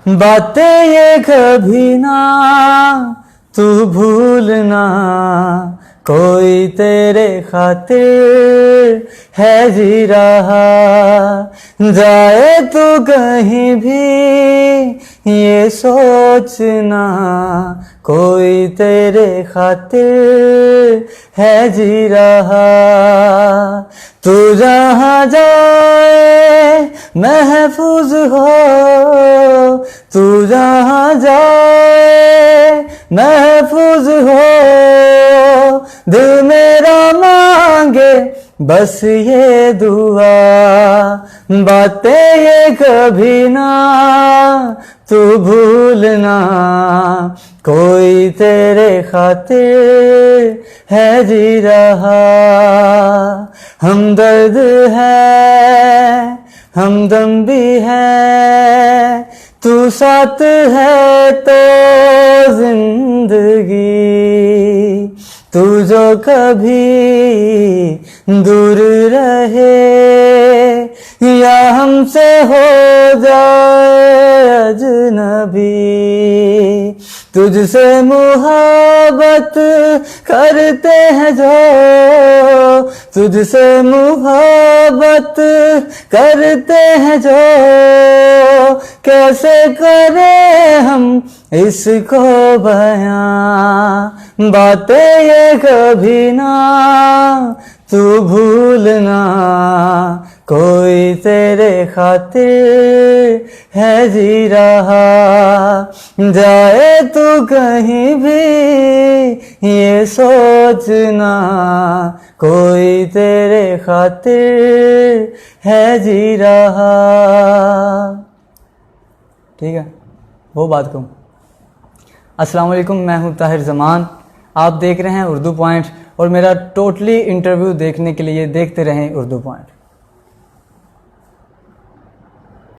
बातें ये कभी ना तू भूलना, कोई तेरे खातिर है जी रहा। जाए तू कहीं भी ये सोचना, कोई तेरे खातिर है जी रहा। तू जहाँ जाए महफूज हो, तू जहाँ जाए महफूज हो। दिल मेरा मांगे बस ये दुआ, बातें ये कभी ना तू भूलना, कोई तेरे खातिर है जी रहा। हमदर्द है हमदम भी है, तू साथ है तो जिंदगी। तू जो कभी दूर रहे या हमसे हो जाए अजनबी, तुझसे मुहब्बत करते हैं जो, तुझसे मुहब्बत करते हैं जो। कैसे करें हम इसको बयां, बातें ये कभी ना तू भूलना, कोई तेरे खातिर है जी रहा। जाए तू कहीं भी ये सोचना, कोई तेरे खातिर है जी रहा। ठीक है, वो बात कहूँ। अस्सलाम वालेकुम, मैं हूँ ताहिर ज़मान। आप देख रहे हैं उर्दू पॉइंट, और मेरा टोटली इंटरव्यू देखने के लिए देखते रहें उर्दू पॉइंट।